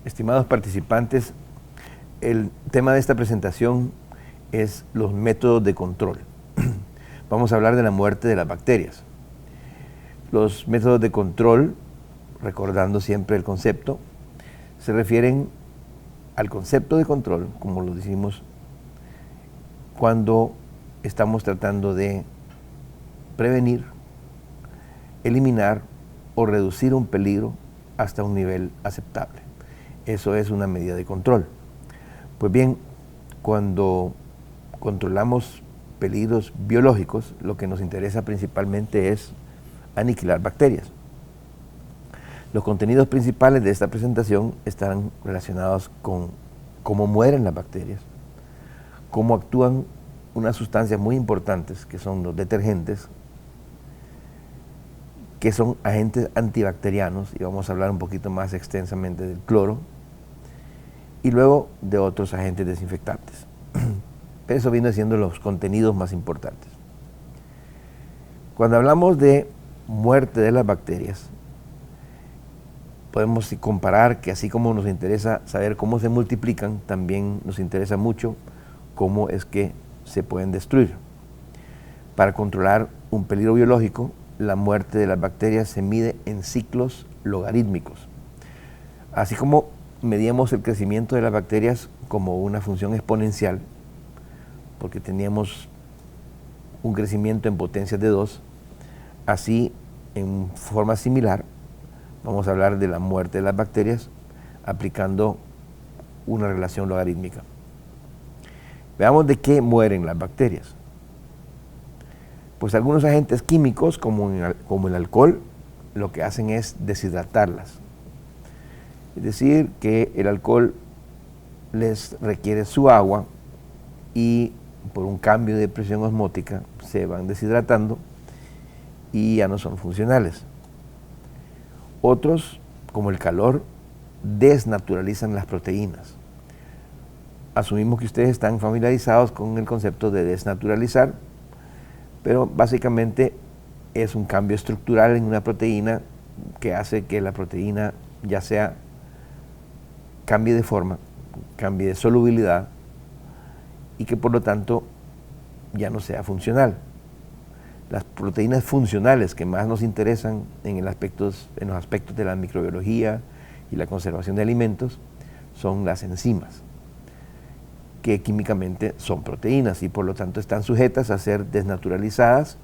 Estimados participantes, el tema de esta presentación es los métodos de control. Vamos a hablar de la muerte de las bacterias. Los métodos de control, recordando siempre el concepto, se refieren al concepto de control, como lo decimos, cuando estamos tratando de prevenir, eliminar o reducir un peligro hasta un nivel aceptable. Eso es una medida de control. Pues bien, cuando controlamos peligros biológicos, lo que nos interesa principalmente es aniquilar bacterias. Los contenidos principales de esta presentación estarán relacionados con cómo mueren las bacterias, cómo actúan unas sustancias muy importantes que son los detergentes, que son agentes antibacterianos, y vamos a hablar un poquito más extensamente del cloro, y luego de otros agentes desinfectantes. Pero eso viene siendo los contenidos más importantes. Cuando hablamos de muerte de las bacterias, podemos comparar que así como nos interesa saber cómo se multiplican, también nos interesa mucho cómo es que se pueden destruir. Para controlar un peligro biológico, la muerte de las bacterias se mide en ciclos logarítmicos. Así como medíamos el crecimiento de las bacterias como una función exponencial, porque teníamos un crecimiento en potencias de 2, así en forma similar vamos a hablar de la muerte de las bacterias aplicando una relación logarítmica. Veamos de qué mueren las bacterias. Pues algunos agentes químicos, como el alcohol, lo que hacen es deshidratarlas. Es decir, que el alcohol les requiere su agua y por un cambio de presión osmótica se van deshidratando y ya no son funcionales. Otros, como el calor, desnaturalizan las proteínas. Asumimos que ustedes están familiarizados con el concepto de desnaturalizar, pero básicamente es un cambio estructural en una proteína que hace que la proteína ya sea cambie de forma, cambie de solubilidad y que por lo tanto ya no sea funcional. Las proteínas funcionales que más nos interesan en los aspectos de la microbiología y la conservación de alimentos son las enzimas, que químicamente son proteínas y por lo tanto están sujetas a ser desnaturalizadas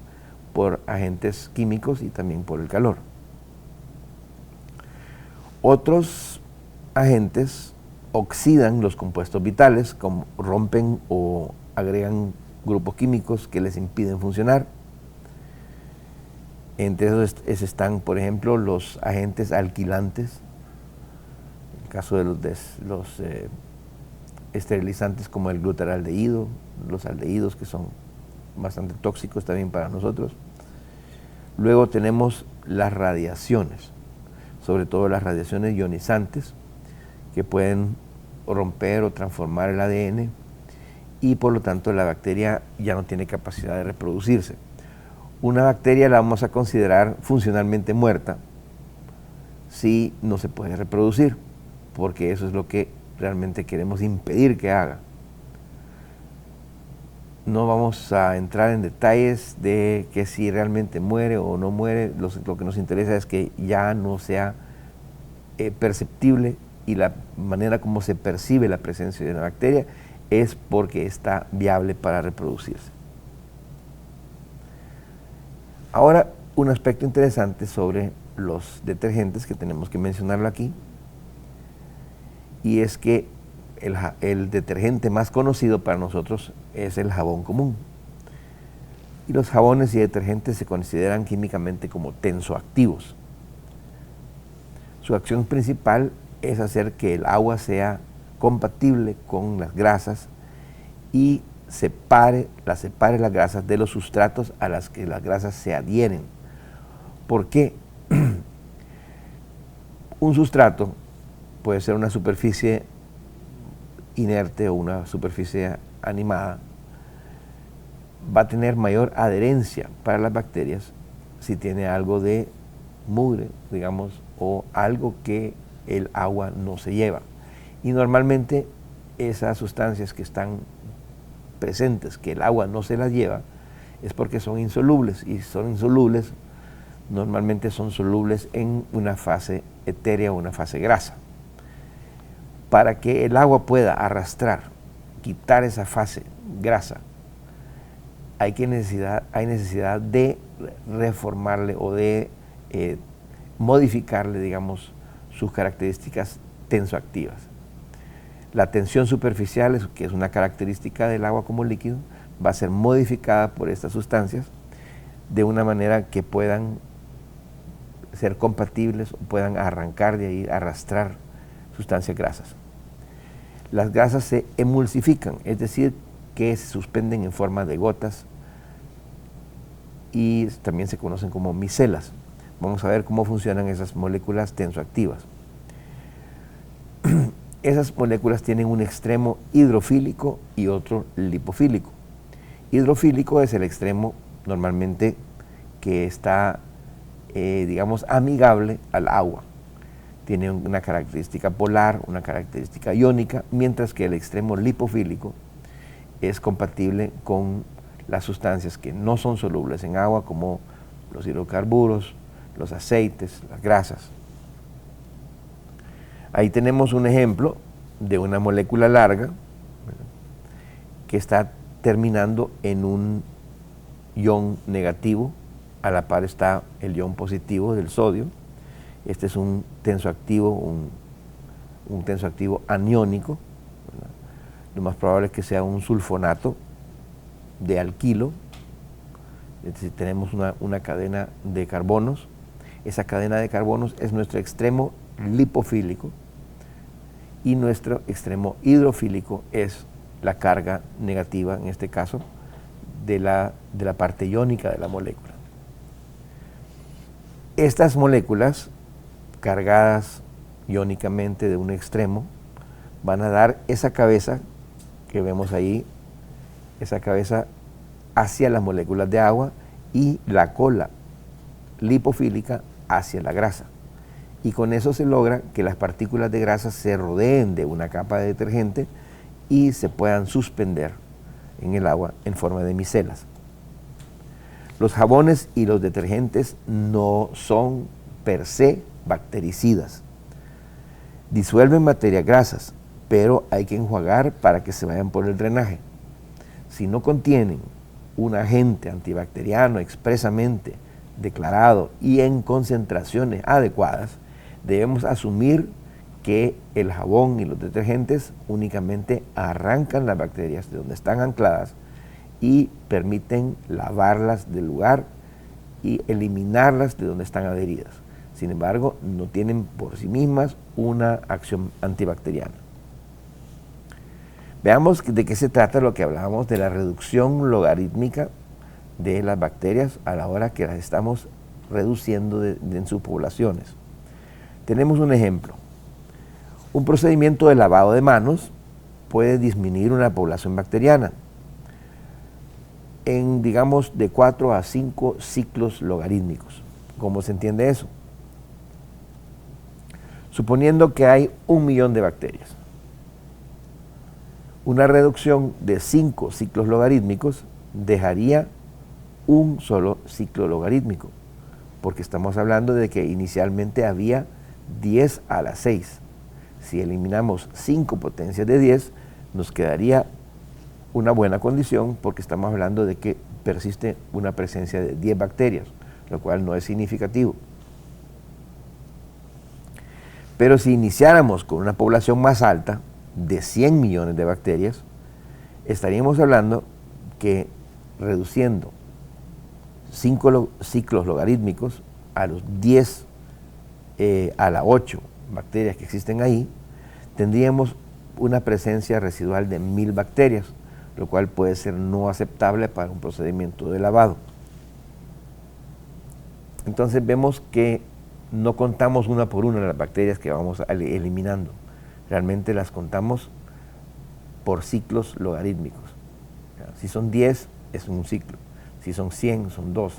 por agentes químicos y también por el calor. Otros agentes oxidan los compuestos vitales, como rompen o agregan grupos químicos que les impiden funcionar. Entre esos están, por ejemplo, los agentes alquilantes, en el caso de los esterilizantes como el glutaraldehído, los aldehídos que son bastante tóxicos también para nosotros. Luego tenemos las radiaciones, sobre todo las radiaciones ionizantes, que pueden romper o transformar el ADN y por lo tanto la bacteria ya no tiene capacidad de reproducirse. Una bacteria la vamos a considerar funcionalmente muerta si no se puede reproducir, porque eso es lo que realmente queremos impedir que haga. No vamos a entrar en detalles de que si realmente muere o no muere, lo que nos interesa es que ya no sea perceptible, y la manera como se percibe la presencia de una bacteria es porque está viable para reproducirse. Ahora, un aspecto interesante sobre los detergentes que tenemos que mencionarlo aquí, y es que el detergente más conocido para nosotros es el jabón común. Y los jabones y detergentes se consideran químicamente como tensoactivos. Su acción principal es hacer que el agua sea compatible con las grasas y separe las grasas de los sustratos a las que las grasas se adhieren. ¿Por qué? Un sustrato puede ser una superficie inerte o una superficie animada, va a tener mayor adherencia para las bacterias si tiene algo de mugre, digamos, o algo que el agua no se lleva. Y normalmente esas sustancias que están presentes, que el agua no se las lleva, es porque son insolubles, y son insolubles, normalmente son solubles en una fase etérea o una fase grasa. Para que el agua pueda arrastrar, quitar esa fase grasa, hay necesidad de reformarle o de modificarle, digamos, sus características tensoactivas. La tensión superficial, que es una característica del agua como líquido, va a ser modificada por estas sustancias de una manera que puedan ser compatibles o puedan arrancar de ahí, arrastrar sustancias grasas. Las grasas se emulsifican, es decir, que se suspenden en forma de gotas y también se conocen como micelas. Vamos a ver cómo funcionan esas moléculas tensoactivas. Esas moléculas tienen un extremo hidrofílico y otro lipofílico. Hidrofílico es el extremo normalmente que está, digamos, amigable al agua. Tiene una característica polar, una característica iónica, mientras que el extremo lipofílico es compatible con las sustancias que no son solubles en agua, como los hidrocarburos, los aceites, las grasas. Ahí tenemos un ejemplo de una molécula larga, ¿verdad?, que está terminando en un ion negativo. A la par está el ion positivo del sodio. Este es un tensoactivo, un tensoactivo aniónico, ¿verdad? Lo más probable es que sea un sulfonato de alquilo. Es decir, tenemos una cadena de carbonos. Esa cadena de carbonos es nuestro extremo lipofílico y nuestro extremo hidrofílico es la carga negativa, en este caso, de la parte iónica de la molécula. Estas moléculas cargadas iónicamente de un extremo van a dar esa cabeza que vemos ahí, esa cabeza hacia las moléculas de agua y la cola lipofílica hacia la grasa. Y con eso se logra que las partículas de grasa se rodeen de una capa de detergente y se puedan suspender en el agua en forma de micelas. Los jabones y los detergentes no son per se bactericidas. Disuelven materias grasas, pero hay que enjuagar para que se vayan por el drenaje. Si no contienen un agente antibacteriano expresamente declarado y en concentraciones adecuadas, debemos asumir que el jabón y los detergentes únicamente arrancan las bacterias de donde están ancladas y permiten lavarlas del lugar y eliminarlas de donde están adheridas. Sin embargo, no tienen por sí mismas una acción antibacteriana. Veamos de qué se trata lo que hablábamos de la reducción logarítmica de las bacterias a la hora que las estamos reduciendo en sus poblaciones. Tenemos un ejemplo. Un procedimiento de lavado de manos puede disminuir una población bacteriana en, digamos, de 4 a 5 ciclos logarítmicos. ¿Cómo se entiende eso? Suponiendo que hay 1 millón de bacterias. Una reducción de 5 ciclos logarítmicos dejaría un solo ciclo logarítmico, porque estamos hablando de que inicialmente había 10 a la 6. Si eliminamos 5 potencias de 10, nos quedaría una buena condición, porque estamos hablando de que persiste una presencia de 10 bacterias, lo cual no es significativo. Pero si iniciáramos con una población más alta, de 100 millones de bacterias, estaríamos hablando que reduciendo 5 ciclos logarítmicos a los 10 a la 8 bacterias que existen ahí, tendríamos una presencia residual de 1000 bacterias, lo cual puede ser no aceptable para un procedimiento de lavado. Entonces vemos que no contamos una por una las bacterias que vamos eliminando. Realmente las contamos por ciclos logarítmicos. Si son 10, es un ciclo. Si son 100, son 2.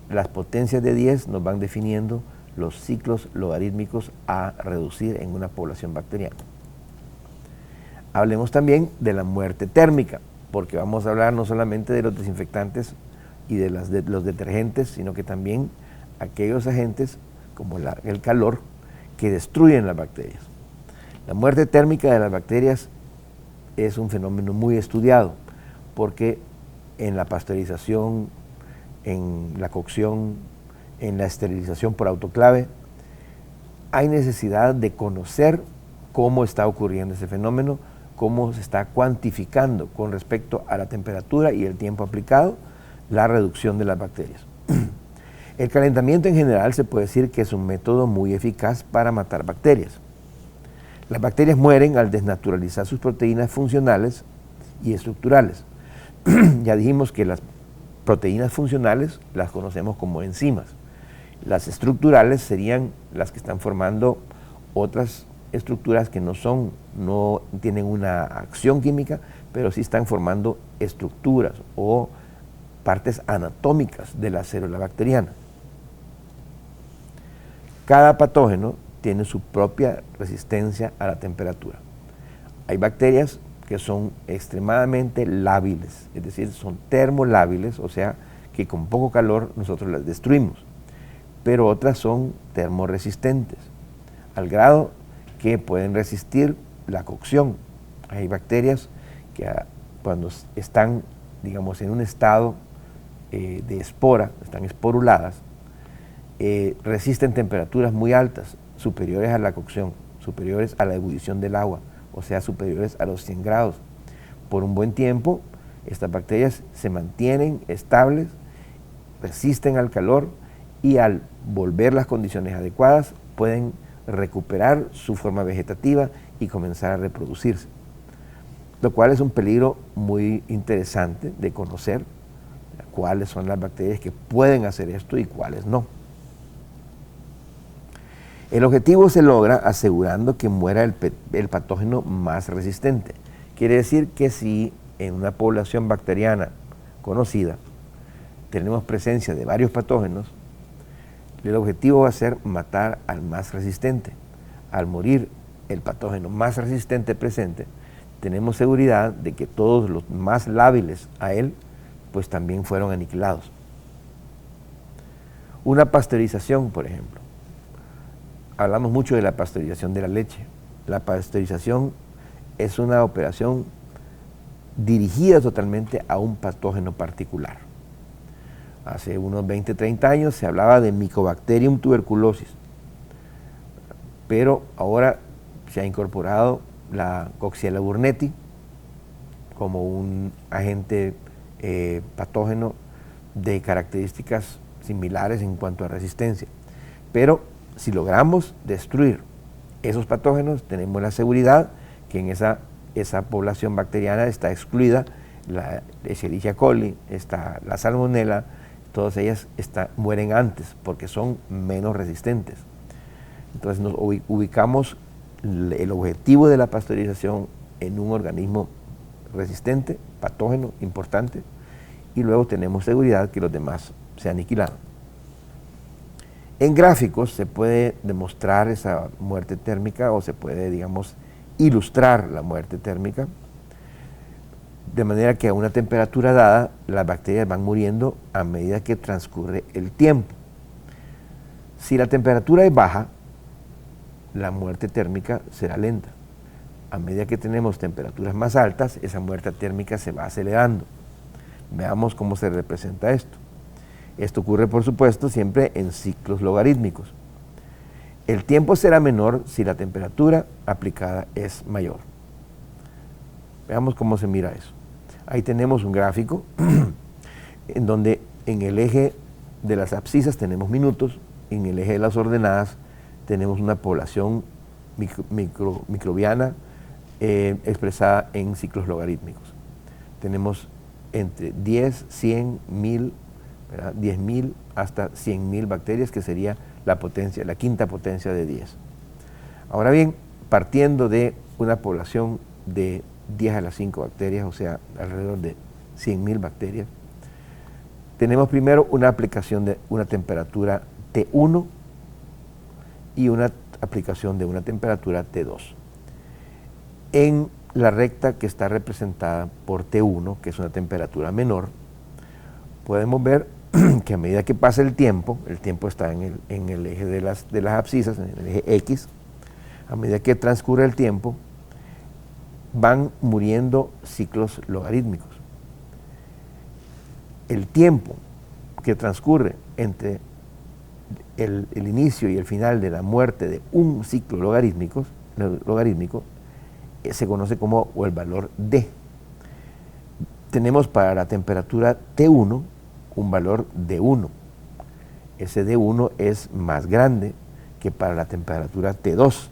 Las potencias de 10 nos van definiendo los ciclos logarítmicos a reducir en una población bacteriana. Hablemos también de la muerte térmica, porque vamos a hablar no solamente de los desinfectantes y de los detergentes, sino que también aquellos agentes como el calor que destruyen las bacterias. La muerte térmica de las bacterias es un fenómeno muy estudiado, porque en la pasteurización, en la cocción, en la esterilización por autoclave, hay necesidad de conocer cómo está ocurriendo ese fenómeno, cómo se está cuantificando con respecto a la temperatura y el tiempo aplicado la reducción de las bacterias. El calentamiento en general se puede decir que es un método muy eficaz para matar bacterias. Las bacterias mueren al desnaturalizar sus proteínas funcionales y estructurales. Ya dijimos que las proteínas funcionales las conocemos como enzimas. Las estructurales serían las que están formando otras estructuras que no tienen una acción química, pero sí están formando estructuras o partes anatómicas de la célula bacteriana. Cada patógeno tiene su propia resistencia a la temperatura. Hay bacterias que son extremadamente lábiles, es decir, son termolábiles, o sea, que con poco calor nosotros las destruimos, pero otras son termoresistentes, al grado que pueden resistir la cocción. Hay bacterias que cuando están, digamos, en un estado de espora, están esporuladas, resisten temperaturas muy altas, superiores a la cocción, superiores a la ebullición del agua, o sea, superiores a los 100 grados. Por un buen tiempo, estas bacterias se mantienen estables, resisten al calor y al volver las condiciones adecuadas pueden recuperar su forma vegetativa y comenzar a reproducirse. Lo cual es un peligro muy interesante de conocer cuáles son las bacterias que pueden hacer esto y cuáles no. El objetivo se logra asegurando que muera el patógeno más resistente. Quiere decir que si en una población bacteriana conocida tenemos presencia de varios patógenos, el objetivo va a ser matar al más resistente. Al morir el patógeno más resistente presente, tenemos seguridad de que todos los más lábiles a él, pues también fueron aniquilados. Una pasteurización, por ejemplo. Hablamos mucho de la pasteurización de la leche. La pasteurización es una operación dirigida totalmente a un patógeno particular. Hace unos 20, 30 años se hablaba de Mycobacterium tuberculosis, pero ahora se ha incorporado la Coxiella burnetii como un agente patógeno de características similares en cuanto a resistencia. Pero si logramos destruir esos patógenos, tenemos la seguridad que en esa población bacteriana está excluida la Escherichia coli, está la Salmonella, todas ellas mueren antes porque son menos resistentes. Entonces nos ubicamos el objetivo de la pasteurización en un organismo resistente, patógeno, importante, y luego tenemos seguridad que los demás se aniquilan. En gráficos se puede demostrar esa muerte térmica o se puede, digamos, ilustrar la muerte térmica, de manera que a una temperatura dada las bacterias van muriendo a medida que transcurre el tiempo. Si la temperatura es baja, la muerte térmica será lenta. A medida que tenemos temperaturas más altas, esa muerte térmica se va acelerando. Veamos cómo se representa esto. Esto ocurre, por supuesto, siempre en ciclos logarítmicos. El tiempo será menor si la temperatura aplicada es mayor. Veamos cómo se mira eso. Ahí tenemos un gráfico en donde en el eje de las abscisas tenemos minutos, en el eje de las ordenadas tenemos una población microbiana expresada en ciclos logarítmicos. Tenemos entre 10, 100, 1000, 10.000 hasta 100.000 bacterias, que sería la quinta potencia de 10. Ahora bien, partiendo de una población de 10 a la 5 bacterias, o sea, alrededor de 100.000 bacterias, tenemos primero una aplicación de una temperatura T1 y una aplicación de una temperatura T2. En la recta que está representada por T1, que es una temperatura menor, podemos ver que a medida que pasa el tiempo está en el eje de las abscisas, en el eje X, a medida que transcurre el tiempo, van muriendo ciclos logarítmicos. El tiempo que transcurre entre el inicio y el final de la muerte de un ciclo logarítmico se conoce como el valor D. Tenemos para la temperatura T1 un valor de 1. Ese D1 es más grande que para la temperatura T2.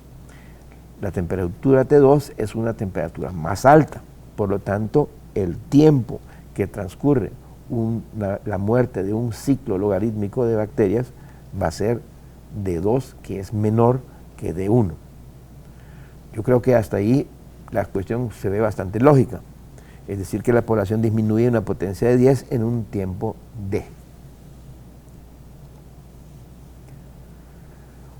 La temperatura T2 es una temperatura más alta, por lo tanto el tiempo que transcurre la muerte de un ciclo logarítmico de bacterias va a ser D2, que es menor que D1. Yo creo que hasta ahí la cuestión se ve bastante lógica, es decir, que la población disminuye una potencia de 10 en un tiempo D.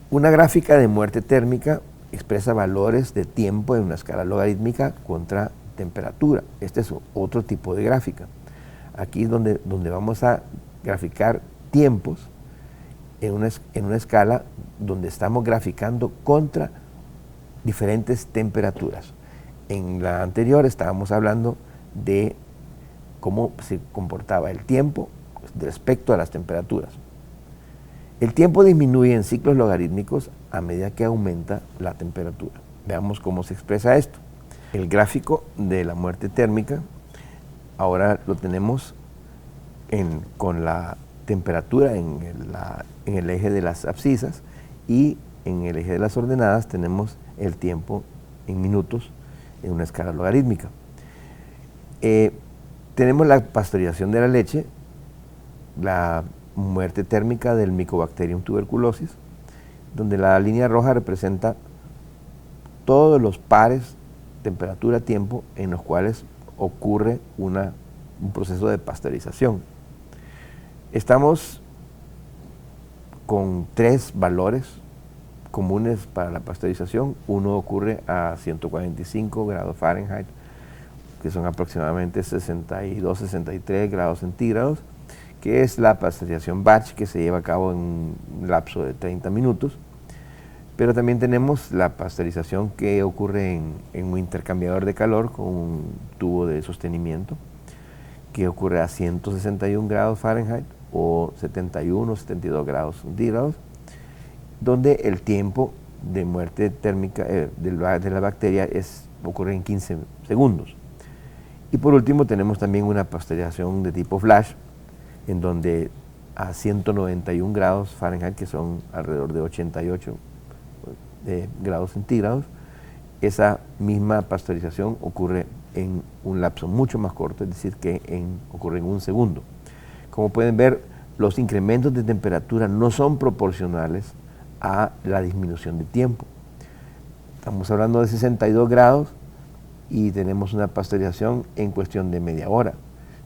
Una gráfica de muerte térmica expresa valores de tiempo en una escala logarítmica contra temperatura. Este es otro tipo de gráfica. Aquí es donde vamos a graficar tiempos en una escala donde estamos graficando contra diferentes temperaturas. En la anterior estábamos hablando de cómo se comportaba el tiempo respecto a las temperaturas. El tiempo disminuye en ciclos logarítmicos a medida que aumenta la temperatura. Veamos cómo se expresa esto. El gráfico de la muerte térmica ahora lo tenemos con la temperatura en el eje de las abscisas, y en el eje de las ordenadas tenemos el tiempo en minutos en una escala logarítmica. Tenemos la pasteurización de la leche, la muerte térmica del Mycobacterium tuberculosis, donde la línea roja representa todos los pares temperatura-tiempo en los cuales ocurre un proceso de pasteurización. Estamos con 3 valores comunes para la pasteurización. Uno ocurre a 145 grados Fahrenheit, que son aproximadamente 62-63 grados centígrados, que es la pasteurización batch, que se lleva a cabo en un lapso de 30 minutos. Pero también tenemos la pasteurización que ocurre en un intercambiador de calor con un tubo de sostenimiento, que ocurre a 161 grados Fahrenheit o 71-72 grados centígrados, donde el tiempo de muerte térmica de la bacteria ocurre en 15 segundos. Y por último tenemos también una pasteurización de tipo flash, en donde a 191 grados Fahrenheit, que son alrededor de 88 grados centígrados, esa misma pasteurización ocurre en un lapso mucho más corto, es decir, que ocurre en un segundo. Como pueden ver, los incrementos de temperatura no son proporcionales a la disminución de tiempo. Estamos hablando de 62 grados y tenemos una pasteurización en cuestión de media hora.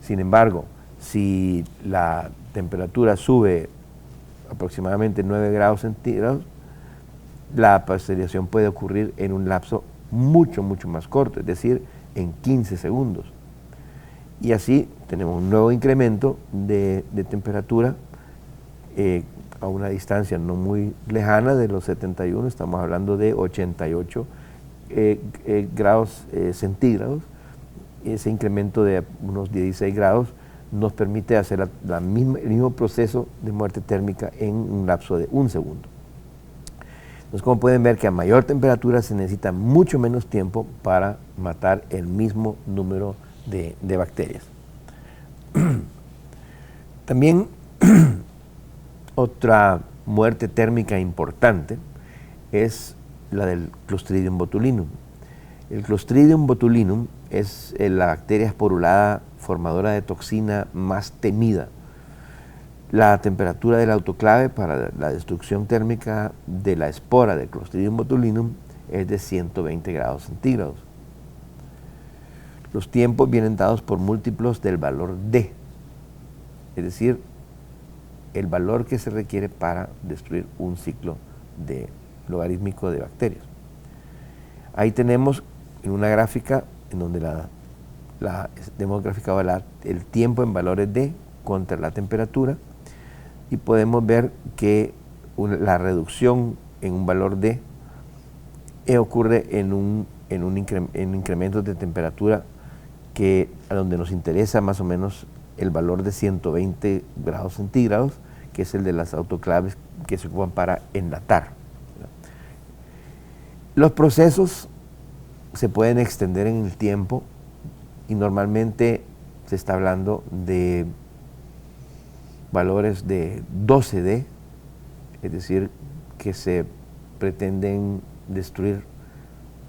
Sin embargo, si la temperatura sube aproximadamente 9 grados centígrados, la pasteurización puede ocurrir en un lapso mucho más corto, es decir, en 15 segundos. Y así tenemos un nuevo incremento de temperatura a una distancia no muy lejana de los 71, estamos hablando de 88 grados centígrados. Ese incremento de unos 16 grados nos permite hacer el mismo proceso de muerte térmica en un lapso de un segundo. Entonces, como pueden ver, que a mayor temperatura se necesita mucho menos tiempo para matar el mismo número de bacterias. También otra muerte térmica importante es la del Clostridium botulinum. El Clostridium botulinum es la bacteria esporulada formadora de toxina más temida. La temperatura del autoclave para la destrucción térmica de la espora del Clostridium botulinum es de 120 grados centígrados. Los tiempos vienen dados por múltiplos del valor D, es decir, el valor que se requiere para destruir un ciclo logarítmico de bacterias. Ahí tenemos en una gráfica en donde hemos graficado el tiempo en valores D contra la temperatura, y podemos ver que la reducción en un valor D ocurre en incrementos de temperatura a donde nos interesa más o menos el valor de 120 grados centígrados, que es el de las autoclaves que se ocupan para enlatar. Los procesos se pueden extender en el tiempo y normalmente se está hablando de valores de 12D, es decir, que se pretenden destruir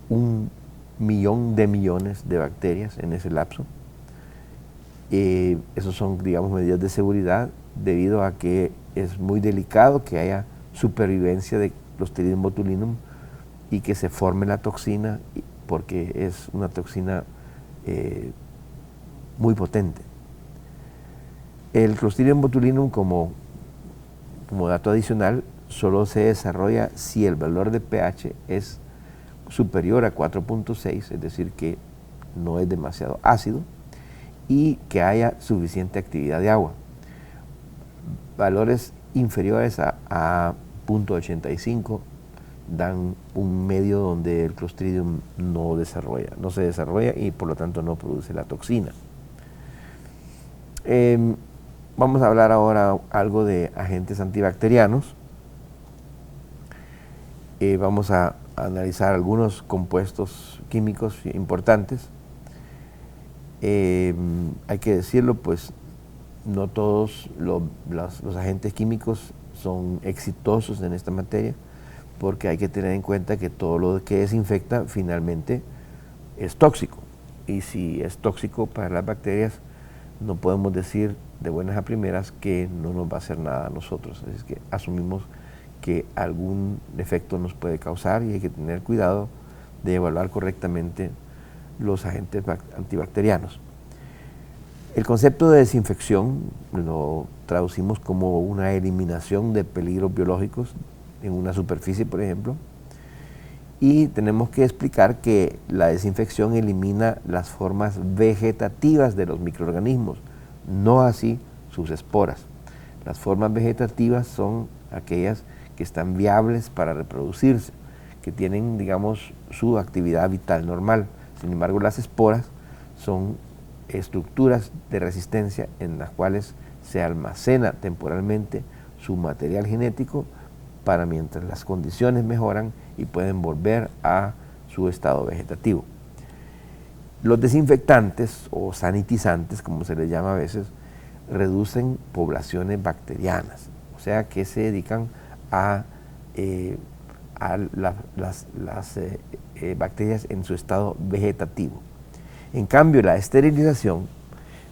1.000.000 de millones de bacterias en ese lapso. Esos son, digamos, medidas de seguridad, debido a que es muy delicado que haya supervivencia de Clostridium botulinum y que se forme la toxina, porque es una toxina muy potente. El Clostridium botulinum, como dato adicional, solo se desarrolla si el valor de pH es superior a 4.6, es decir, que no es demasiado ácido y que haya suficiente actividad de agua. Valores inferiores a 0.85 dan un medio donde el Clostridium no se desarrolla y por lo tanto no produce la toxina. Vamos a hablar ahora algo de agentes antibacterianos. Vamos a analizar algunos compuestos químicos importantes. Hay que decirlo, pues no todos los agentes químicos son exitosos en esta materia, porque hay que tener en cuenta que todo lo que desinfecta finalmente es tóxico, y si es tóxico para las bacterias, no podemos decir de buenas a primeras que no nos va a hacer nada a nosotros. Así es que asumimos que algún efecto nos puede causar y hay que tener cuidado de evaluar correctamente los agentes antibacterianos. El concepto de desinfección lo traducimos como una eliminación de peligros biológicos en una superficie, por ejemplo, y tenemos que explicar que la desinfección elimina las formas vegetativas de los microorganismos, no así sus esporas. Las formas vegetativas son aquellas que están viables para reproducirse, que tienen, digamos, su actividad vital normal. Sin embargo, las esporas son estructuras de resistencia en las cuales se almacena temporalmente su material genético para mientras las condiciones mejoran y pueden volver a su estado vegetativo. Los desinfectantes o sanitizantes, como se les llama a veces, reducen poblaciones bacterianas, o sea que se dedican a las bacterias en su estado vegetativo. En cambio, la esterilización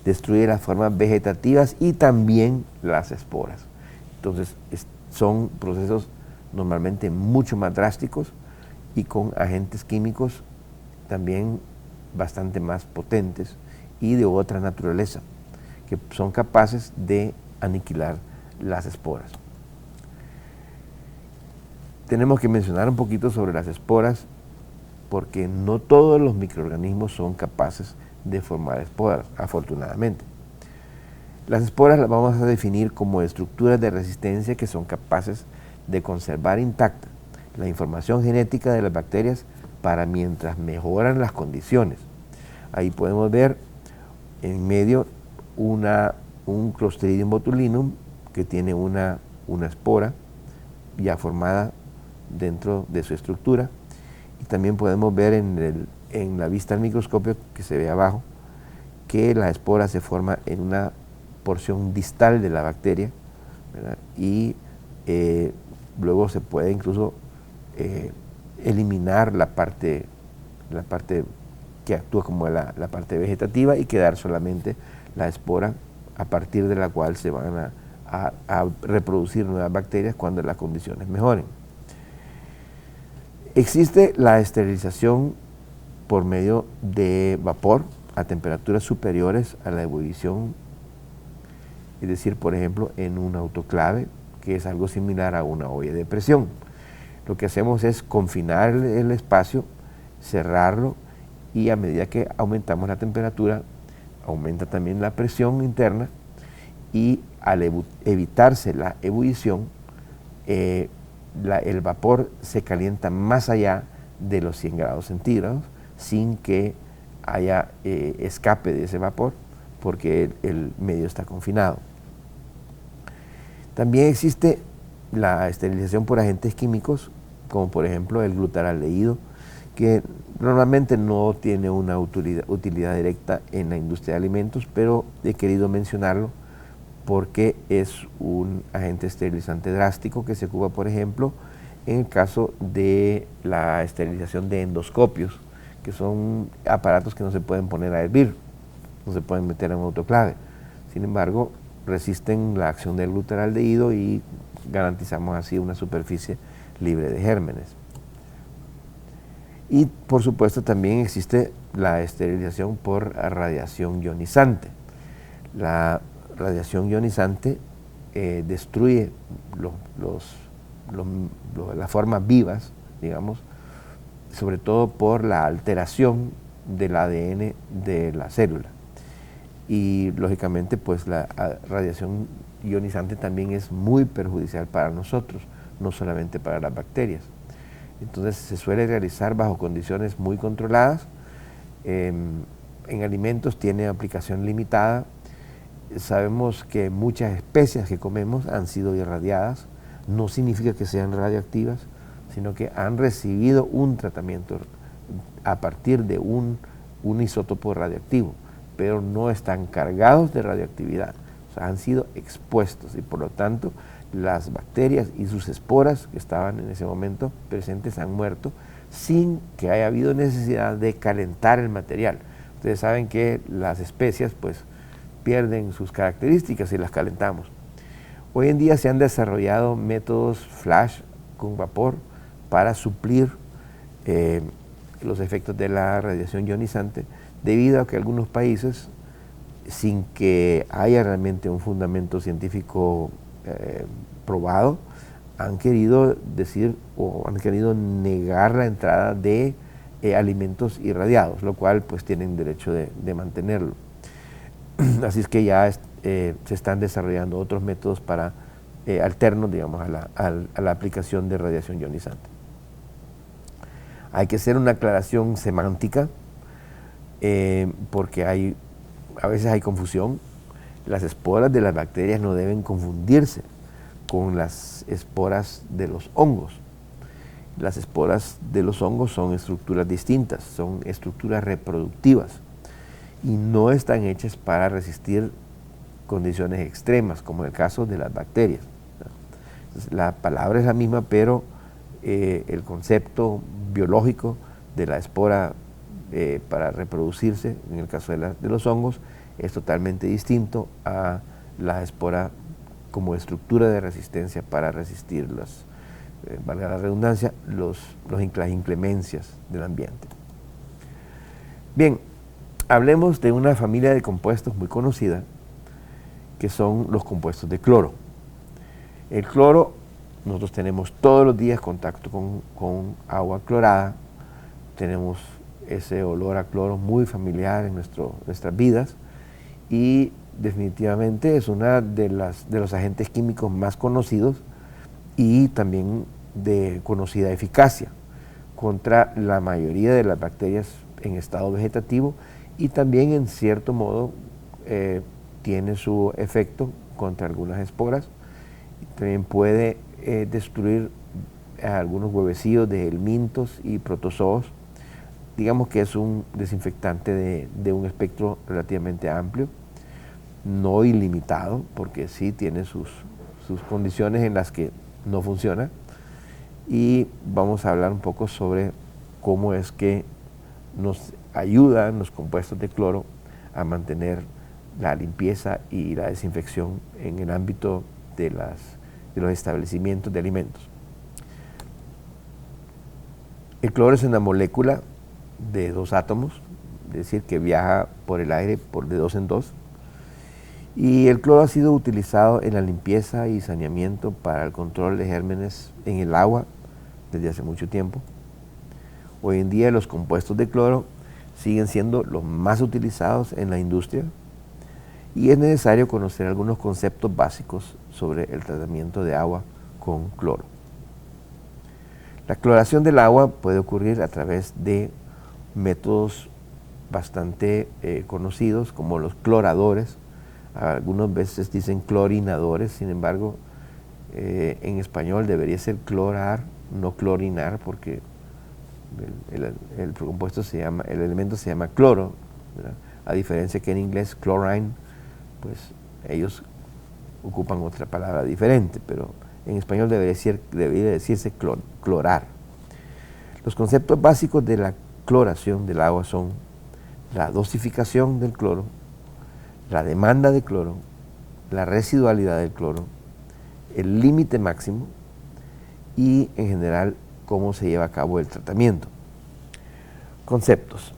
destruye las formas vegetativas y también las esporas. Entonces, son procesos normalmente mucho más drásticos y con agentes químicos también bastante más potentes y de otra naturaleza, que son capaces de aniquilar las esporas. Tenemos que mencionar un poquito sobre las esporas, porque no todos los microorganismos son capaces de formar esporas, afortunadamente. Las esporas las vamos a definir como estructuras de resistencia que son capaces de conservar intacta la información genética de las bacterias para mientras mejoran las condiciones. Ahí podemos ver en medio un Clostridium botulinum que tiene una espora ya formada dentro de su estructura, y también podemos ver en la vista al microscopio que se ve abajo que la espora se forma en una porción distal de la bacteria, ¿verdad? Y luego se puede incluso eliminar la parte que actúa como la parte vegetativa y quedar solamente la espora, a partir de la cual se van a reproducir nuevas bacterias cuando las condiciones mejoren. Existe la esterilización por medio de vapor a temperaturas superiores a la ebullición, es decir, por ejemplo, en un autoclave, que es algo similar a una olla de presión. Lo que hacemos es confinar el espacio, cerrarlo, y a medida que aumentamos la temperatura, aumenta también la presión interna, y al evitarse la ebullición, el vapor se calienta más allá de los 100 grados centígrados sin que haya escape de ese vapor, porque el medio está confinado. También existe la esterilización por agentes químicos, como por ejemplo el glutaraldehído, que normalmente no tiene una utilidad directa en la industria de alimentos, pero he querido mencionarlo porque es un agente esterilizante drástico que se ocupa, por ejemplo, en el caso de la esterilización de endoscopios, que son aparatos que no se pueden poner a hervir, no se pueden meter en autoclave. Sin embargo, resisten la acción del glutaraldehído y garantizamos así una superficie libre de gérmenes. Y por supuesto también existe la esterilización por radiación ionizante. La radiación ionizante destruye las formas vivas, digamos, sobre todo por la alteración del ADN de la célula. Y lógicamente pues la radiación ionizante también es muy perjudicial para nosotros, no solamente para las bacterias. Entonces se suele realizar bajo condiciones muy controladas. En alimentos tiene aplicación limitada. Sabemos que muchas especies que comemos han sido irradiadas. No significa que sean radioactivas, sino que han recibido un tratamiento a partir de un isótopo radioactivo, pero no están cargados de radioactividad. O sea, han sido expuestos y por lo tanto las bacterias y sus esporas que estaban en ese momento presentes han muerto sin que haya habido necesidad de calentar el material. Ustedes saben que las especias pues pierden sus características si las calentamos. Hoy en día se han desarrollado métodos flash con vapor para suplir los efectos de la radiación ionizante, debido a que algunos países, sin que haya realmente un fundamento científico probado, han querido decir o han querido negar la entrada de alimentos irradiados, lo cual pues tienen derecho de mantenerlo. Así es que ya se están desarrollando otros métodos para alternos, digamos, a la aplicación de radiación ionizante. Hay que hacer una aclaración semántica porque a veces hay confusión. Las esporas de las bacterias no deben confundirse con las esporas de los hongos. Las esporas de los hongos son estructuras distintas, son estructuras reproductivas y no están hechas para resistir condiciones extremas, como en el caso de las bacterias. Entonces, la palabra es la misma, pero el concepto biológico de la espora para reproducirse, en el caso de los hongos, es totalmente distinto a la espora como estructura de resistencia para resistir valga la redundancia, las inclemencias del ambiente. Bien, hablemos de una familia de compuestos muy conocida, que son los compuestos de cloro. El cloro, nosotros tenemos todos los días contacto con agua clorada, tenemos ese olor a cloro muy familiar en nuestras vidas, y definitivamente es uno de los agentes químicos más conocidos y también de conocida eficacia contra la mayoría de las bacterias en estado vegetativo, y también en cierto modo tiene su efecto contra algunas esporas. También puede destruir algunos huevecillos de helmintos y protozoos. Digamos que es un desinfectante de un espectro relativamente amplio, no ilimitado, porque sí tiene sus condiciones en las que no funciona. Y vamos a hablar un poco sobre cómo es que nos ayudan los compuestos de cloro a mantener la limpieza y la desinfección en el ámbito de los establecimientos de alimentos. El cloro es una molécula de 2 átomos, es decir, que viaja por el aire de 2 en 2, y el cloro ha sido utilizado en la limpieza y saneamiento para el control de gérmenes en el agua, desde hace mucho tiempo. Hoy en día los compuestos de cloro siguen siendo los más utilizados en la industria y es necesario conocer algunos conceptos básicos sobre el tratamiento de agua con cloro. La cloración del agua puede ocurrir a través de métodos bastante conocidos como los cloradores. Algunas veces dicen clorinadores, sin embargo en español debería ser clorar, no clorinar, porque el compuesto el elemento se llama cloro, ¿verdad? A diferencia que en inglés chlorine, pues ellos ocupan otra palabra diferente, pero en español debería decirse clorar. Los conceptos básicos de la cloración del agua son la dosificación del cloro, la demanda de cloro, la residualidad del cloro, el límite máximo y en general cómo se lleva a cabo el tratamiento. Conceptos.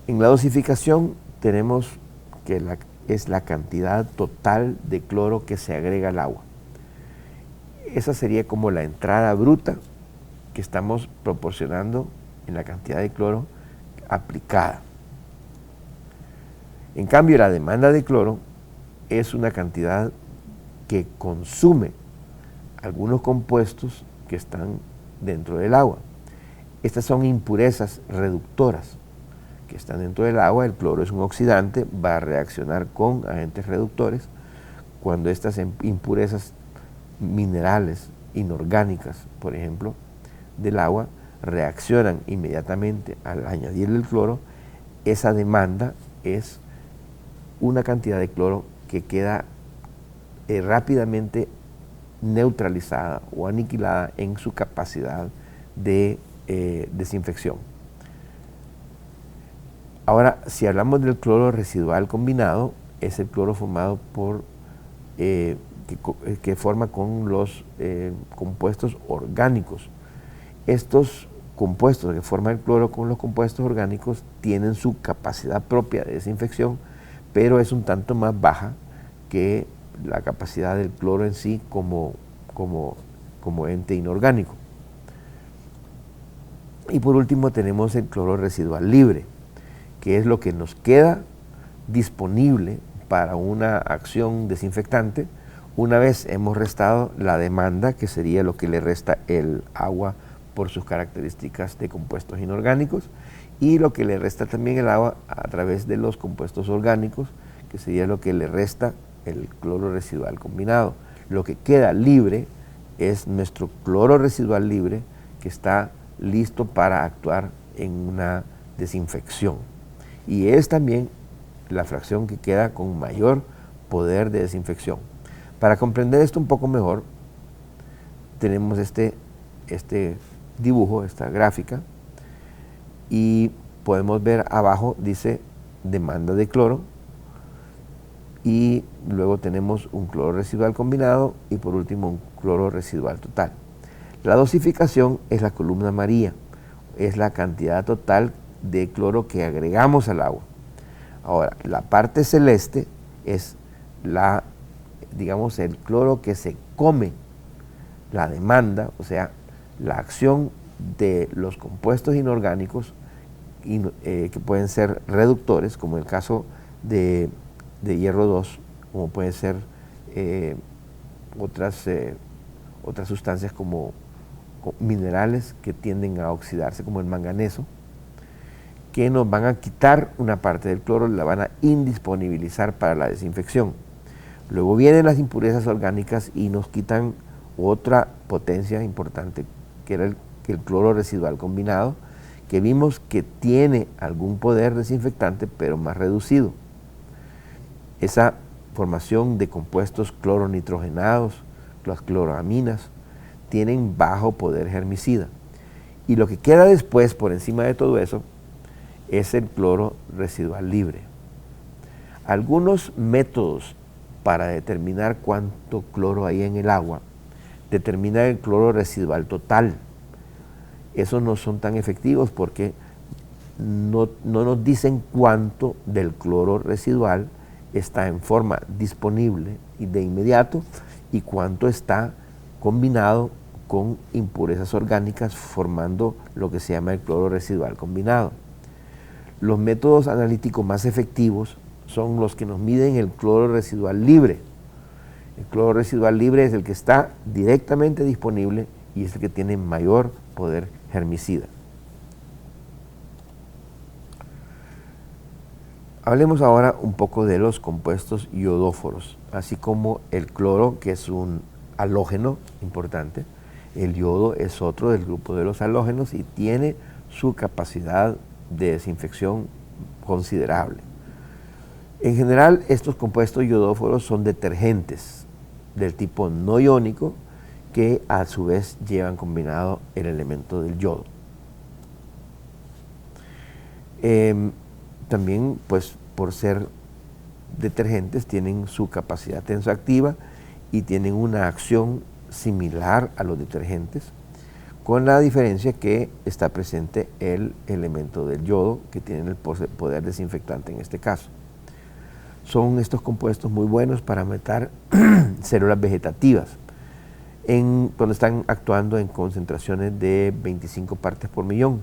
En la dosificación tenemos que es la cantidad total de cloro que se agrega al agua. Esa sería como la entrada bruta que estamos proporcionando en la cantidad de cloro aplicada. En cambio, la demanda de cloro es una cantidad que consume algunos compuestos que están dentro del agua. Estas son impurezas reductoras que están dentro del agua. El cloro es un oxidante, va a reaccionar con agentes reductores. Cuando estas impurezas minerales inorgánicas, por ejemplo, del agua, reaccionan inmediatamente al añadirle el cloro, esa demanda es una cantidad de cloro que queda rápidamente neutralizada o aniquilada en su capacidad de desinfección. Ahora, si hablamos del cloro residual combinado, es el cloro formado que forma con los compuestos orgánicos. Estos compuestos que forman el cloro con los compuestos orgánicos tienen su capacidad propia de desinfección, pero es un tanto más baja que la capacidad del cloro en sí como ente inorgánico. Y por último tenemos el cloro residual libre, que es lo que nos queda disponible para una acción desinfectante una vez hemos restado la demanda, que sería lo que le resta el agua por sus características de compuestos inorgánicos, y lo que le resta también el agua a través de los compuestos orgánicos, que sería lo que le resta el cloro residual combinado. Lo que queda libre es nuestro cloro residual libre, que está listo para actuar en una desinfección. Y es también la fracción que queda con mayor poder de desinfección. Para comprender esto un poco mejor, tenemos este dibujo, esta gráfica, y podemos ver abajo, dice demanda de cloro, y luego tenemos un cloro residual combinado y por último un cloro residual total. La dosificación es la columna amarilla, es la cantidad total de cloro que agregamos al agua. Ahora, la parte celeste es el cloro que se come, la demanda, o sea, la acción de los compuestos inorgánicos que pueden ser reductores, como el caso de hierro 2, como pueden ser otras sustancias como minerales que tienden a oxidarse, como el manganeso, que nos van a quitar una parte del cloro, la van a indisponibilizar para la desinfección. Luego vienen las impurezas orgánicas y nos quitan otra potencia importante, que era el cloro residual combinado, que vimos que tiene algún poder desinfectante, pero más reducido. Esa formación de compuestos cloronitrogenados, las cloroaminas, tienen bajo poder germicida. Y lo que queda después, por encima de todo eso, es el cloro residual libre. Algunos métodos para determinar cuánto cloro hay en el agua determinan el cloro residual total. Esos no son tan efectivos porque no nos dicen cuánto del cloro residual está en forma disponible y de inmediato y cuánto está combinado con impurezas orgánicas formando lo que se llama el cloro residual combinado. Los métodos analíticos más efectivos son los que nos miden el cloro residual libre. El cloro residual libre es el que está directamente disponible y es el que tiene mayor poder germicida. Hablemos ahora un poco de los compuestos iodóforos, así como el cloro, que es un halógeno importante. El yodo es otro del grupo de los halógenos y tiene su capacidad de desinfección considerable. En general, estos compuestos iodóforos son detergentes del tipo no iónico que a su vez llevan combinado el elemento del yodo. También, pues, por ser detergentes, tienen su capacidad tensoactiva y tienen una acción similar a los detergentes, con la diferencia que está presente el elemento del yodo, que tiene el poder desinfectante en este caso. Son estos compuestos muy buenos para matar células vegetativas cuando están actuando en concentraciones de 25 partes por millón.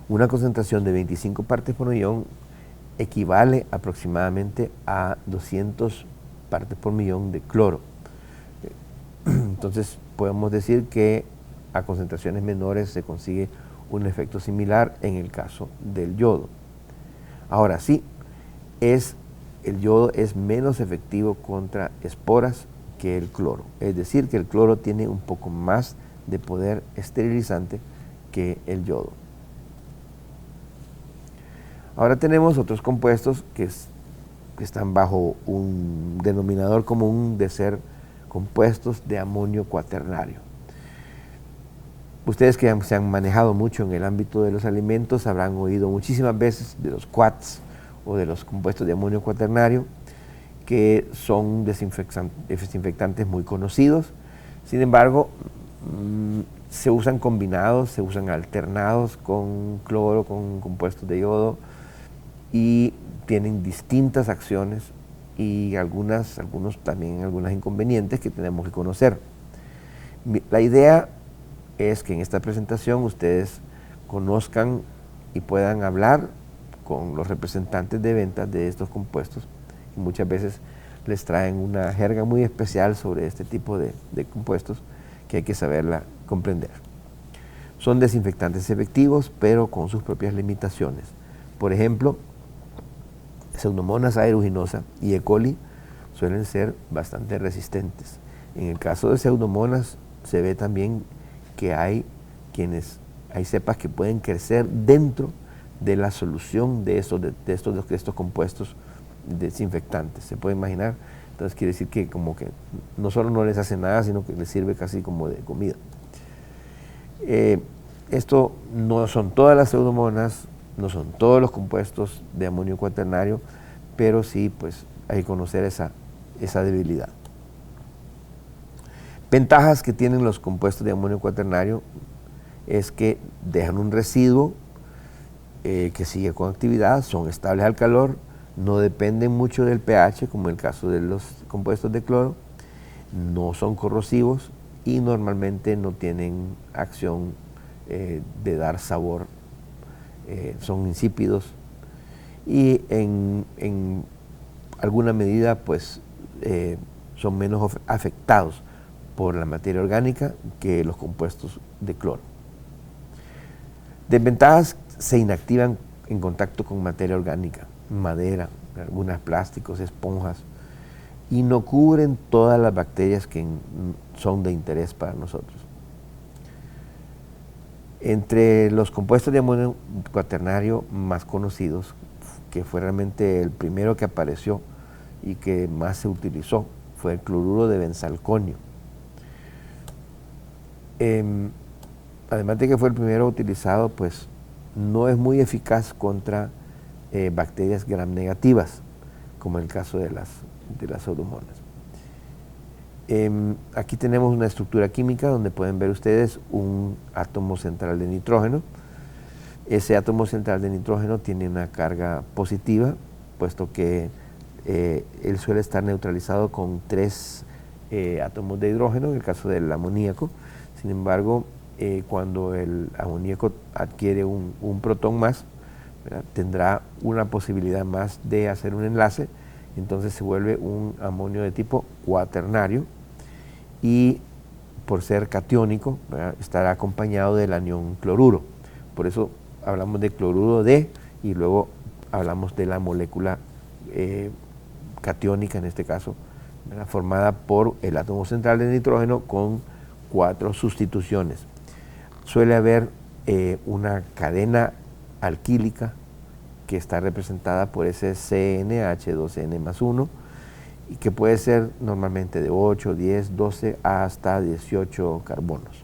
Una concentración de 25 partes por millón equivale aproximadamente a 200 partes por millón de cloro. Entonces podemos decir que a concentraciones menores se consigue un efecto similar en el caso del yodo. Ahora sí, el yodo es menos efectivo contra esporas que el cloro. Es decir, que el cloro tiene un poco más de poder esterilizante que el yodo. Ahora tenemos otros compuestos que están bajo un denominador común de ser compuestos de amonio cuaternario. Ustedes que se han manejado mucho en el ámbito de los alimentos habrán oído muchísimas veces de los quats o de los compuestos de amonio cuaternario, que son desinfectantes muy conocidos. Sin embargo, se usan combinados, se usan alternados con cloro, con compuestos de yodo, y tienen distintas acciones y algunos también algunas inconvenientes que tenemos que conocer. La idea es que en esta presentación ustedes conozcan y puedan hablar con los representantes de ventas de estos compuestos, y muchas veces les traen una jerga muy especial sobre este tipo de compuestos que hay que saberla comprender. Son desinfectantes efectivos, pero con sus propias limitaciones. Por ejemplo, Pseudomonas aeruginosa y E. coli suelen ser bastante resistentes. En el caso de Pseudomonas se ve también que hay cepas que pueden crecer dentro de la solución de estos compuestos desinfectantes. Se puede imaginar, entonces quiere decir que como que no solo no les hace nada, sino que les sirve casi como de comida. Esto no son todas las pseudomonas, no son todos los compuestos de amonio cuaternario, pero sí, pues hay que conocer esa debilidad. Ventajas que tienen los compuestos de amonio cuaternario es que dejan un residuo que sigue con actividad, son estables al calor, no dependen mucho del pH, como en el caso de los compuestos de cloro, no son corrosivos y normalmente no tienen acción de dar sabor, son insípidos y en alguna medida pues son menos afectados por la materia orgánica que los compuestos de cloro. Desventajas: se inactivan en contacto con materia orgánica, madera, algunos plásticos, esponjas, y no cubren todas las bacterias que son de interés para nosotros. Entre los compuestos de amonio cuaternario más conocidos, que fue realmente el primero que apareció y que más se utilizó, fue el cloruro de benzalconio. Además de que fue el primero utilizado, pues no es muy eficaz contra bacterias gram negativas, como en el caso de las pseudomonas. Aquí tenemos una estructura química donde pueden ver ustedes un átomo central de nitrógeno. Ese átomo central de nitrógeno tiene una carga positiva, puesto que él suele estar neutralizado con 3 átomos de hidrógeno, en el caso del amoníaco. Sin embargo, cuando el amoníaco adquiere un protón más, ¿verdad?, tendrá una posibilidad más de hacer un enlace, entonces se vuelve un amonio de tipo cuaternario y por ser catiónico, ¿verdad?, estará acompañado del anión cloruro. Por eso hablamos de cloruro de y luego hablamos de la molécula catiónica, en este caso, ¿verdad?, formada por el átomo central de nitrógeno con 4 sustituciones. Suele haber una cadena alquílica que está representada por ese CNH2N más 1 y que puede ser normalmente de 8, 10, 12 hasta 18 carbonos.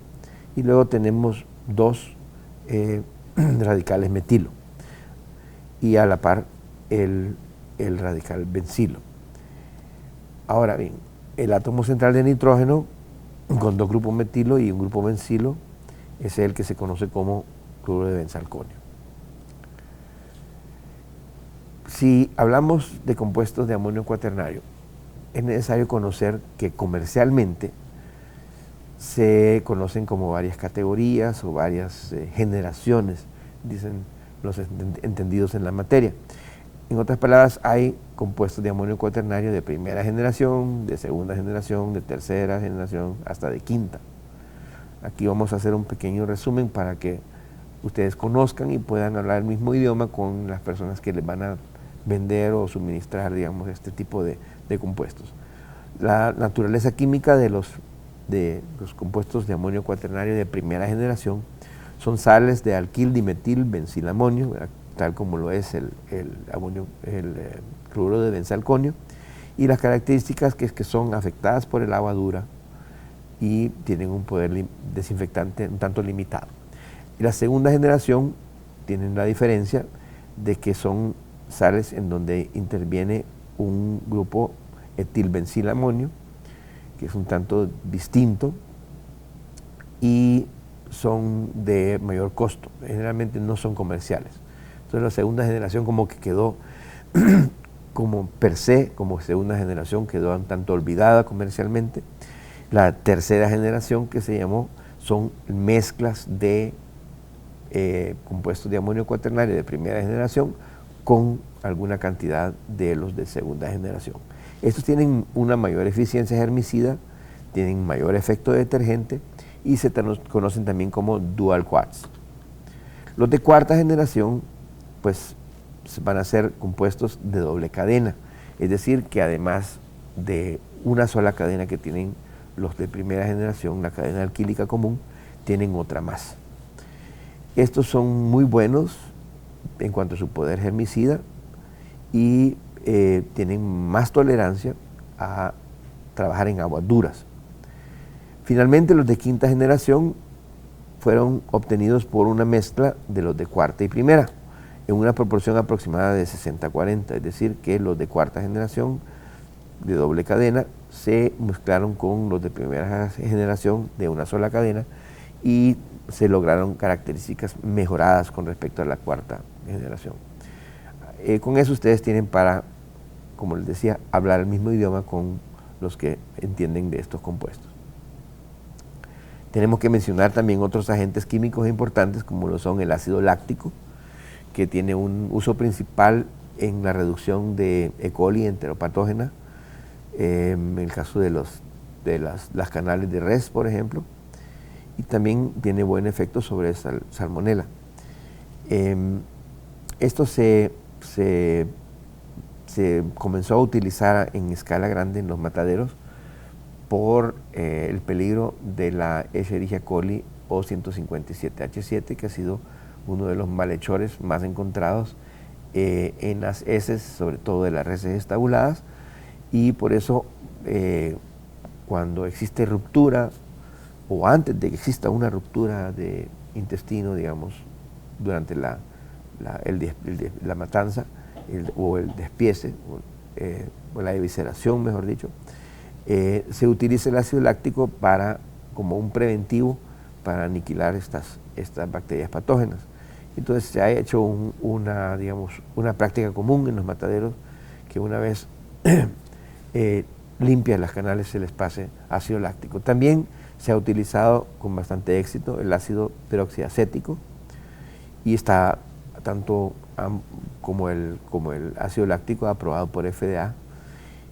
Y luego tenemos 2 radicales metilo y a la par el radical bencilo. Ahora bien, el átomo central de nitrógeno con 2 grupos metilo y un grupo bencilo es el que se conoce como cloruro de benzalconio. Si hablamos de compuestos de amonio cuaternario, es necesario conocer que comercialmente se conocen como varias categorías o varias generaciones, dicen los entendidos en la materia. En otras palabras, hay compuestos de amonio cuaternario de primera generación, de segunda generación, de tercera generación, hasta de quinta. Aquí vamos a hacer un pequeño resumen para que ustedes conozcan y puedan hablar el mismo idioma con las personas que les van a vender o suministrar, digamos, este tipo de compuestos. La naturaleza química de los compuestos de amonio cuaternario de primera generación son sales de alquil dimetil benzilamonio, tal como lo es el cloruro de benzalconio, y las características que son afectadas por el agua dura y tienen un poder desinfectante un tanto limitado. Y la segunda generación tienen la diferencia de que son sales en donde interviene un grupo etilbenzilamonio, que es un tanto distinto, y son de mayor costo, generalmente no son comerciales. Entonces la segunda generación como que quedó como per se, como segunda generación, quedó un tanto olvidada comercialmente. La tercera generación que se llamó son mezclas de compuestos de amonio cuaternario de primera generación con alguna cantidad de los de segunda generación. Estos tienen una mayor eficiencia germicida, tienen mayor efecto detergente y se conocen también como dual quats. Los de cuarta generación pues van a ser compuestos de doble cadena, es decir, que además de una sola cadena que tienen los de primera generación, la cadena alquílica común, tienen otra más. Estos son muy buenos en cuanto a su poder germicida y tienen más tolerancia a trabajar en aguas duras. Finalmente, los de quinta generación fueron obtenidos por una mezcla de los de cuarta y primera, en una proporción aproximada de 60-40, es decir, que los de cuarta generación de doble cadena se mezclaron con los de primera generación de una sola cadena y se lograron características mejoradas con respecto a la cuarta generación. Con eso ustedes tienen para, como les decía, hablar el mismo idioma con los que entienden de estos compuestos. Tenemos que mencionar también otros agentes químicos importantes como lo son el ácido láctico, que tiene un uso principal en la reducción de E. coli enteropatógena, en el caso de las canales de res, por ejemplo, y también tiene buen efecto sobre salmonela. Esto se comenzó a utilizar en escala grande en los mataderos por el peligro de la Escherichia coli O157H7, que ha sido uno de los malhechores más encontrados en las heces, sobre todo de las reses estabuladas, y por eso cuando existe ruptura o antes de que exista una ruptura de intestino, digamos, durante la matanza o el despiece o la evisceración, mejor dicho, se utiliza el ácido láctico como un preventivo para aniquilar estas bacterias patógenas. Entonces se ha hecho una práctica común en los mataderos que una vez limpia de las canales se les pase ácido láctico. También se ha utilizado con bastante éxito el ácido peroxiacético y está tanto como el ácido láctico aprobado por FDA,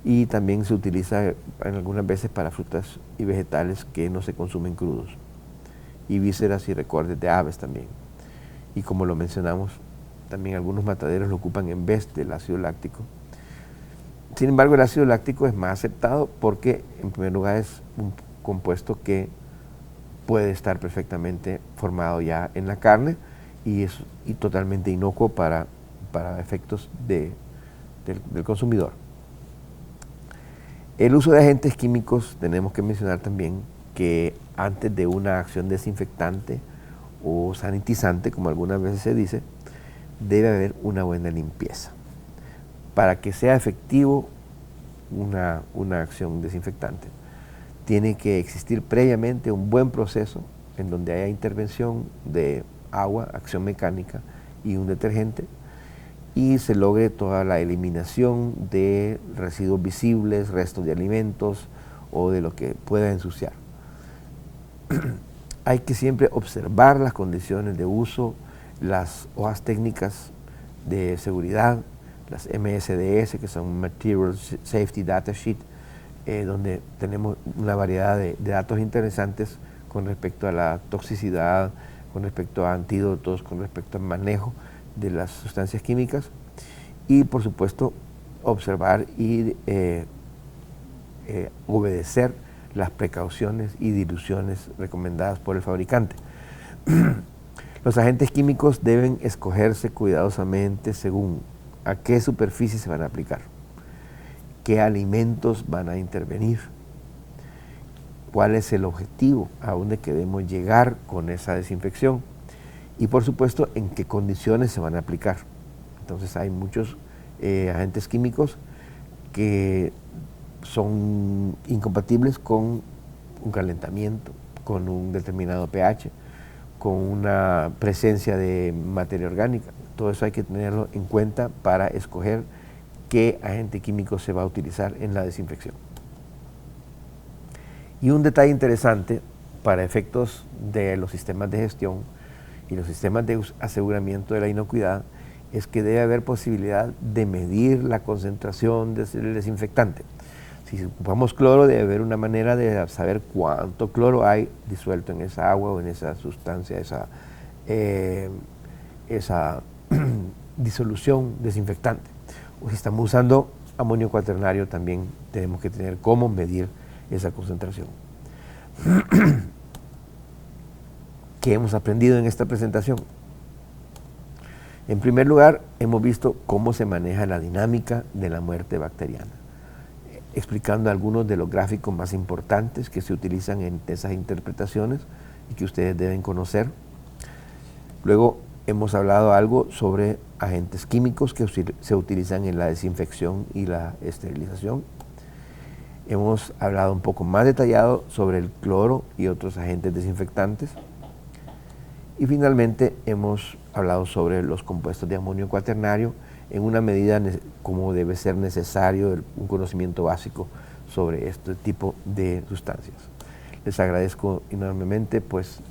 y también se utiliza en algunas veces para frutas y vegetales que no se consumen crudos, y vísceras y recortes de aves también. Y como lo mencionamos, también algunos mataderos lo ocupan en vez del ácido láctico. Sin embargo, el ácido láctico es más aceptado porque, en primer lugar, es un compuesto que puede estar perfectamente formado ya en la carne y es totalmente inocuo para efectos del consumidor. El uso de agentes químicos, tenemos que mencionar también que antes de una acción desinfectante o sanitizante, como algunas veces se dice, debe haber una buena limpieza. Para que sea efectivo una acción desinfectante, tiene que existir previamente un buen proceso en donde haya intervención de agua, acción mecánica y un detergente, y se logre toda la eliminación de residuos visibles, restos de alimentos o de lo que pueda ensuciar. Hay que siempre observar las condiciones de uso, las hojas técnicas de seguridad, las MSDS, que son Material Safety Data Sheet, donde tenemos una variedad de datos interesantes con respecto a la toxicidad, con respecto a antídotos, con respecto al manejo de las sustancias químicas, y por supuesto observar y obedecer las precauciones y diluciones recomendadas por el fabricante. Los agentes químicos deben escogerse cuidadosamente según a qué superficie se van a aplicar, qué alimentos van a intervenir, cuál es el objetivo, a dónde queremos llegar con esa desinfección y por supuesto en qué condiciones se van a aplicar. Entonces hay muchos agentes químicos que son incompatibles con un calentamiento, con un determinado pH, con una presencia de materia orgánica. Todo eso hay que tenerlo en cuenta para escoger qué agente químico se va a utilizar en la desinfección. Y un detalle interesante para efectos de los sistemas de gestión y los sistemas de aseguramiento de la inocuidad es que debe haber posibilidad de medir la concentración del desinfectante. Si ocupamos cloro, debe haber una manera de saber cuánto cloro hay disuelto en esa agua o en esa sustancia, esa disolución desinfectante. O si estamos usando amonio cuaternario, también tenemos que tener cómo medir esa concentración. ¿Qué hemos aprendido en esta presentación? En primer lugar, hemos visto cómo se maneja la dinámica de la muerte bacteriana, explicando algunos de los gráficos más importantes que se utilizan en esas interpretaciones y que ustedes deben conocer. Luego hemos hablado algo sobre agentes químicos que se utilizan en la desinfección y la esterilización. Hemos hablado un poco más detallado sobre el cloro y otros agentes desinfectantes. Y finalmente hemos hablado sobre los compuestos de amonio cuaternario en una medida como debe ser necesario un conocimiento básico sobre este tipo de sustancias. Les agradezco enormemente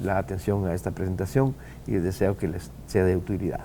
la atención a esta presentación y les deseo que les sea de utilidad.